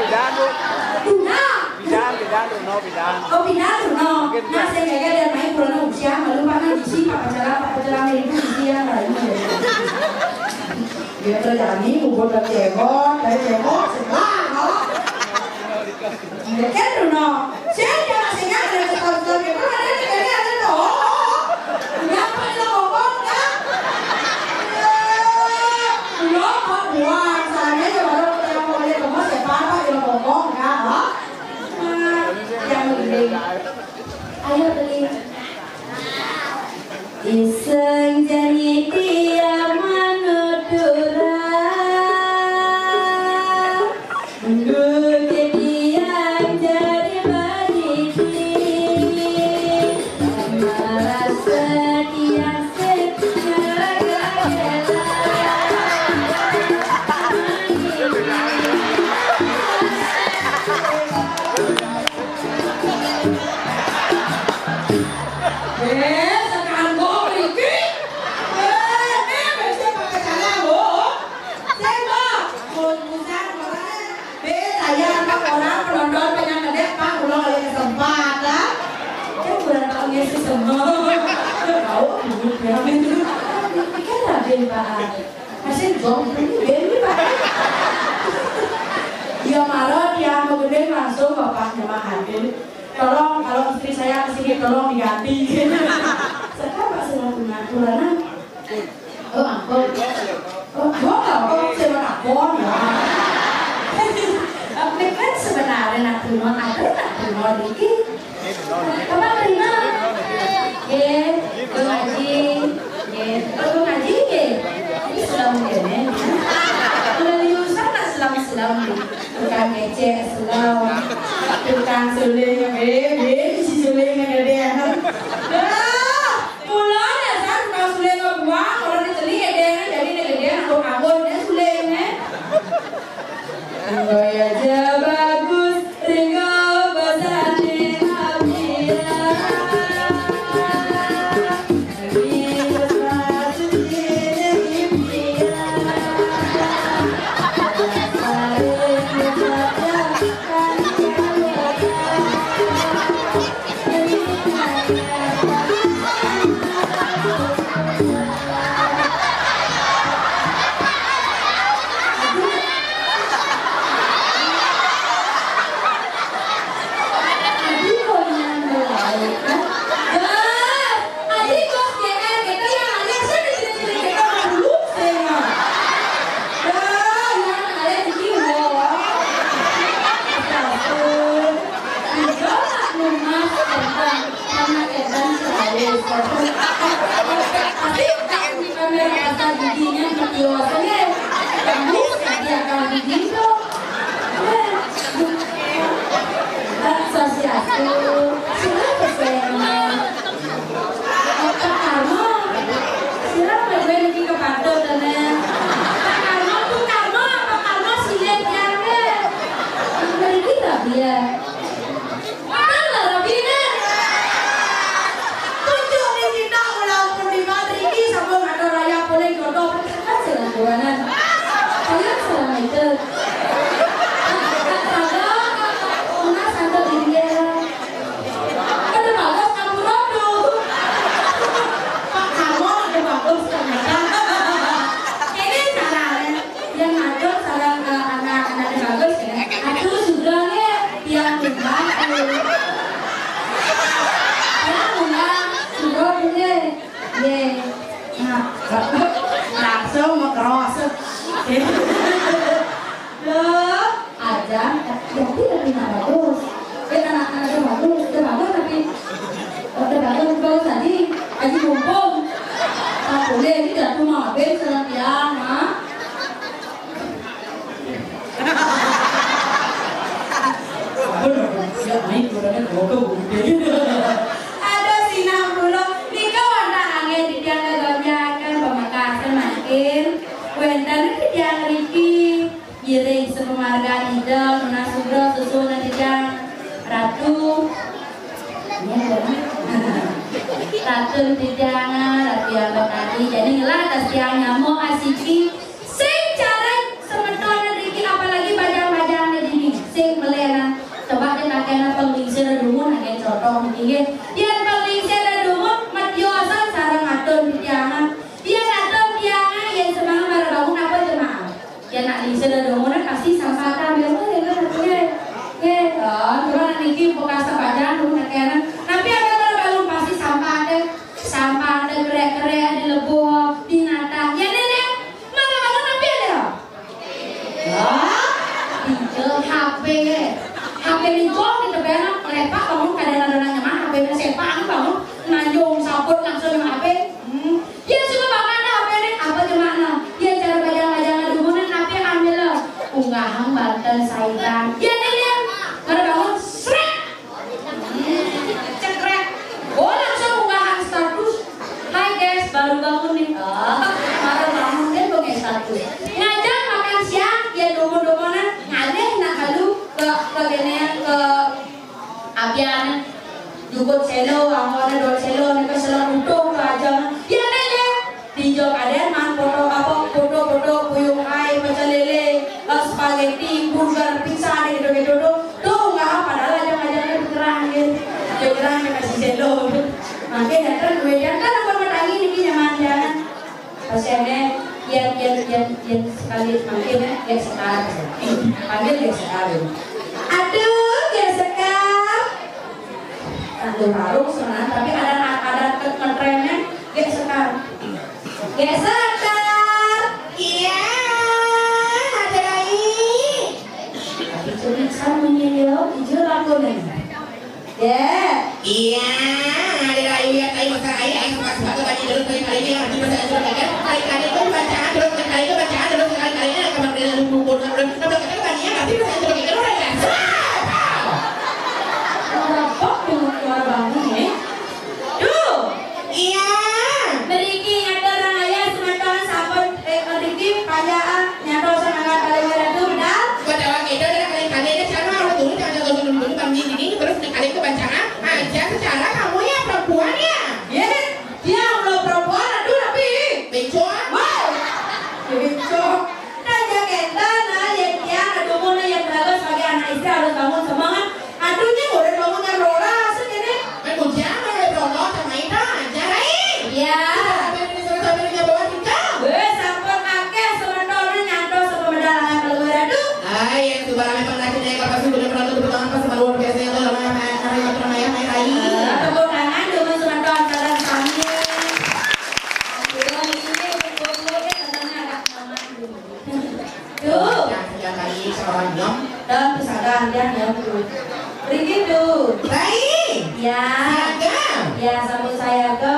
Bidan bu. Tuna. Bidan Runo Bidan. Oh Bidan Runo. Nah saya kayak ada main Runo usia malu mana di sini Pak Pacara itu usia lah ini. Dia terjadi bukan dari cebok sebelah no. Kan Runo. Saya jangan singa ada tahu-tahu kita ada loh. Kenapa lo ngomong kan? Lo kok buat saya kalau kita mau lihat rumah siapa lo ngomong kan? Yang beli, ayo beli. Iseng jadi dia manudura, jadi yang jadi baditi, merasa dia dia marah, dia mau gede langsung bapaknya mahadir. Tolong kalau istri saya kesini tolong diganti. Sekarang Pak Selamat Tulana. Oh angkot. Oh saya menakon ya. Tapi kan sebenarnya nak terima dikit. Apa terima? Ngaji, ini selam gini. Selam tukang ngecek selam, tukang suling si sulingnya gede. Mulanya saya tukang suling buang, orang di telinga gede, jadi gede aku kabur dia sulingnya. Gaya aja bagus, ringo basahin abira. Langsung mau kerosot. Loh, ada jadi lebih bagus. Anak-anak bagus, tapi udah bagus tadi. Aji mumpung. Tak boleh ini jatuh mampir selatihan, ha? Ada sinam dulu. Nika warna angin di tiang gagapnya pemakasan makin. Wentan di tiang Riki. Giring sepemarga idol, munasubro susunan di tiang Ratu. Ratu di tiang Ratu yang berkati. Jadi ngelah atas tiangnya mau asiki. Sing cara sementara Riki apalagi bajang-bajangnya di sini. Dukut selo, angkone dol selo, nek selo utuh aja. Ya nele. Dijo kaden man foto kuyung ai pecel lele, spaghetti, burger, pizza gitu. Tuh enggak padahal aja bergerang gitu. Bergerang kasih selo. Makanya datang gue kan apa lagi nih nyaman jangan. Pasiennya yang sekali panggilnya ya sekar. Panggil ya sekar. Aduh, ya sekar. Aduh harum senang, tapi ada ngetrennya ya sekar. Ya sekar. Iya, ada lagi. Tapi cuma sama nyelio, hijau lagu nih. Ya. Iya, ada lagi ya tadi masa ayah suka baca dulu kali ini harus baca dulu kan. Kali itu baca dulu kali-kalinya kemarin buku belum banyak tapi baca dulu kan udah ya. Apa tuh suara bangun ya? Duh. Iya. Beriki ada raya semacam sabun beriki pajaan nyata sangat kali itu benar. Baca lagi itu ada kali-kalinya cara harus dulu jangan dulu kami ini terus kali itu bacaan aja secara kamu ya perempuan ya. Ya. Dia belum perempuan aduh tapi beco. Wow. Beco. Raja Kenta nah yang dia aduh mana yang beragam sebagai anak istri harus bangun semangat. Aduhnya udah bangunnya rola segini. Bekerja mana rola sama itu aja lain. Ya. Sampai bawa kita. Wes sampai kakek sebenarnya nyantol sama medal kalau aduh. Ay yang tuh barang memang lagi naik apa sih benar-benar tuh betul apa sama luar biasa itu lama tepuk tangan dengan sebentar salam kami. Tuh. Yang kali seorang jom dan kesadaran yang tuh. Begitu. Baik. Ya. Ya sambut saya ke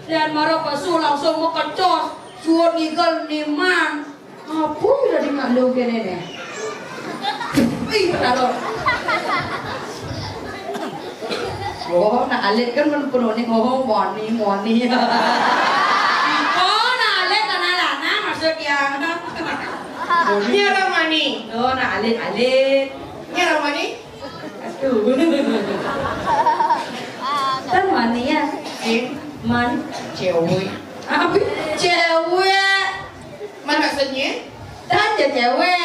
Dan marah pasu langsung mau kecos suar nigel niman apa udah dikandung kene nih ih terlalu oh nak alit kan penuh nih ngomong moni oh nak alit tanah lana maksudnya Ini Ramani. oh nak alit Ini Ramani. aduh kan mani ya man Cewek. apa cewek Man maksudnya? dan cewek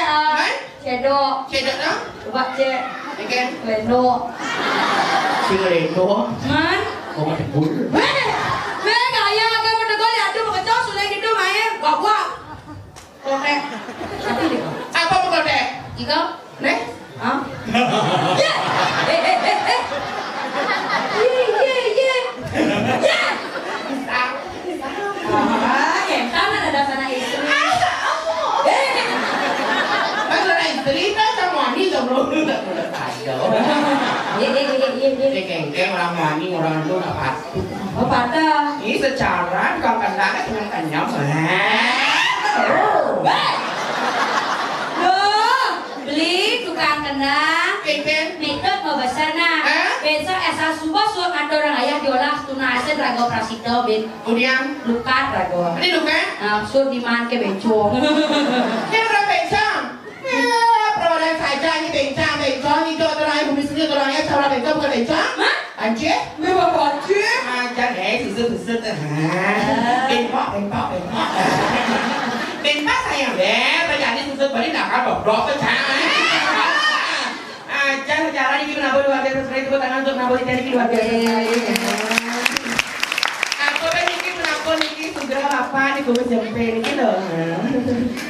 cedok Cedok no? coba cek Again. leno Si Reno. man Oh, mati gaya agak menegol ya aduh kecil sudah gitu main gak kuat oke Apa mau deh? jika Nek? ah ada sana istri Cerita sama Ani sebelum lu tak boleh tahu. Dia kengkeng orang Ani orang itu tak patuh. oh patah Ini secara kalau kendangnya cuma kenyang. loh beli tukang kenang Kengkeng. Mikot mau besana besok esa subuh suruh kantor orang ayah diolah tuna asin rago prasito bin Kemudian lukat rago ini lu kan? suruh diman ke bencong Ini orang bencong. Perwakilan saja ini bencong ini itu orang bumi sendiri orangnya cara bencong bukan bencong. Anjir? memang anjir Ajar susut. Bengkok. Bengkok sayang deh, terjadi susut balik nakal bobrok percaya. Ajar cara ini kenapa luar biasa sekali tepuk tangan untuk kenapa ini luar biasa sekali. Aku pengen kenapa niki segera apa nih gue jempe niki loh.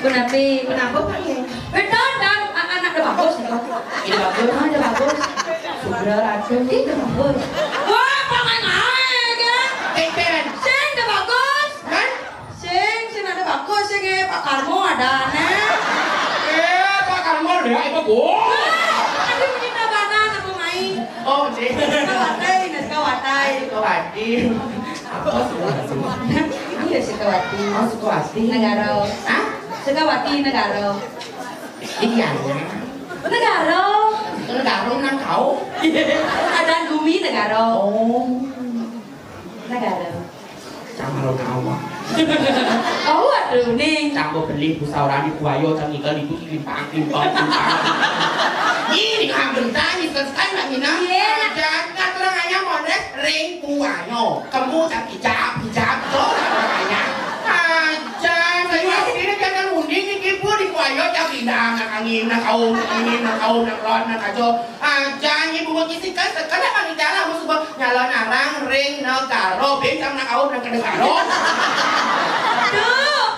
kenapa Pak ya? betul dan anak udah bagus Ini bagus. udah bagus Segera racun. itu bagus wah pangan kan Kengkeng. sing udah bagus Kan? sing ada bagus sing Pak Karmo ada nih Pak Karmol deh, ibu gue. aduh ini tabanan apa main Oh, deh. kawatai Kawati. Apa semua? iya Sekawati Oh, Sukawati. negara Hah? Sekawati negara Iya. negara Garung nang kau. ada Gumi negara Oh. negara Sama lo kau. oh aduh ning Campur beli pusauran di buayo cang ikan itu limpang. Ini kamu tanya selesai lagi nak. Iya. Jangan terangnya mondek ring buayo. Kamu tak hijab so terangnya. Aja saya ini jangan undi ni kipu di buayo jauh indah nak angin nak kau nak ron nak kajo. Aja ni buat kisi kan sekarang bagi jalan musuh nyala narang ring nak karo bintang nak kau nak kena karo.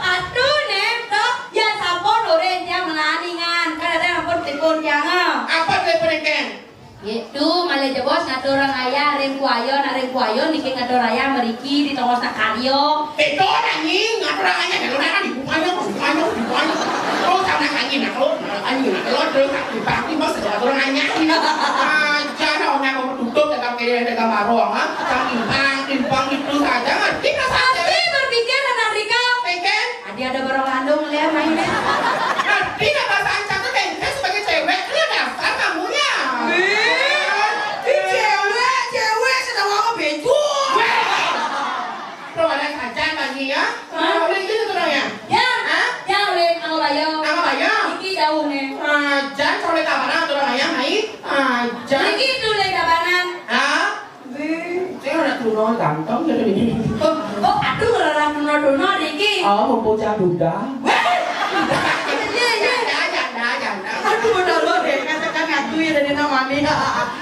aduh nem toh ya sampun oren yang melaningan kan ada ampun tipun jangan Apa telepon ikan? itu malah jebos ngatur orang ayah ring kuayo niki ngatur ayah meriki di tongos nak karyo Itu anjing, ngaturangnya kalau nak di buayo. Terus sama angin nak lo terus dibakti bos ngaturangnya. Jangan orang yang tutup dekat kiri dekat marong, timpang itu saja ngerti nggak saja. tapi berpikir anak Rika Ikan, adi ada barang landung lihat mainnya ngerti nggak bahasa Ancam tuh saya sebagai cewek ini dasar kamunya. cewek sedang mau beju Perwakilan saja bagi ya. Oleh itu terangnya. yang oleh anggo bayo Apa bayo? iki jauh nih Jangan soleh kabaran terangnya mai. Jangan. iki tuh lagi kabanan Hah? Saya udah turun ganteng jadi ini. oh aduh orang dono iki Oh, mau bocah duda. aduh udah lo deh katakan ngatu ya dari nama nih.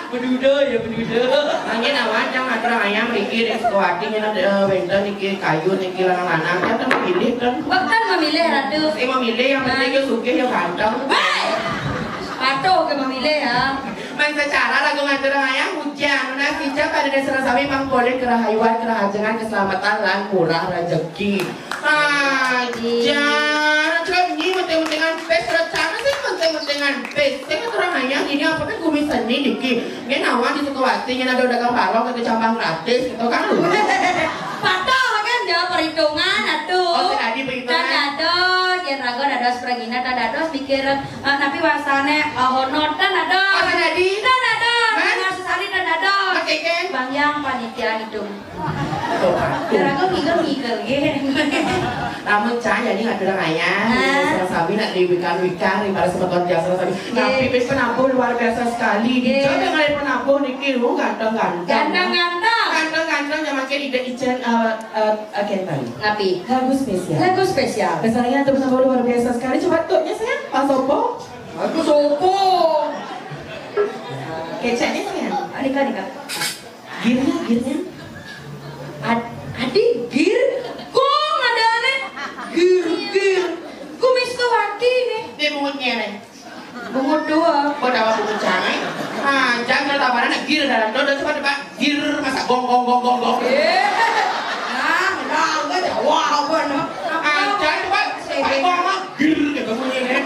Beduda ya beduda. Angin awan yang ada ayam niki di sekuati yang ada benda niki kayu niki lanang-lanang kan memilih kan. Bahkan memilih ratu. Saya memilih yang penting yang suka yang ganteng. Pato ke memilih ya. Man secara lagu ngatur ayam hujan, nah hijab pada dasar sami mang boleh kerahayuan kerahajangan keselamatan lan murah rezeki. Jangan coba ini menting-mentingan pes rencana sih menting-mentingan pes. Saya orang ayam ini apa kan kumis seni diki. Ini nawan di Sukawati yang ada dagang balong kata cabang gratis gitu kan. Pato kan jawab perhitungan atuh. Oh tadi perhitungan. Dados, yang rago dados pergina dados pikir tapi wasane honor dados. Oh tadi. Dados. Mas Sari dados. Oke kan. Bang yang panitia hitung. Tuh. Rago mikir ge. Namun cah jadi nggak ada ayam. Salah sabi nak diwikan-wikan ibarat sebeton biasa sabi. Tapi pes penabuh luar biasa sekali. Coba dengan penabuh niki lu ganteng-ganteng. Ganteng-ganteng. Ganteng-ganteng yang makin ide ijen kental. Ngapi? Lagu spesial. Lagu spesial. Besarnya tuh penabuh luar biasa sekali. Coba tuhnya sayang, Pak Sopo. Aku sopo. Kecapnya sayang. Adika. Girnya. Adik gir. Kok ada aneh? Gir. Kumis Sukawati nih. Dia mungutnya nih. Bungut dua. Kau dapat bungut cangai. Jangan tawaran nak gir dalam dodo coba Pak. Gir masa gong. Enggak ada. Wow, benar. Jangan coba. Pak gong mah gir gitu bunyinya.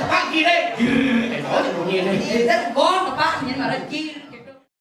Pak gir deh. Gir. Gitu bunyinya. Gong, Pak, ini marah gir.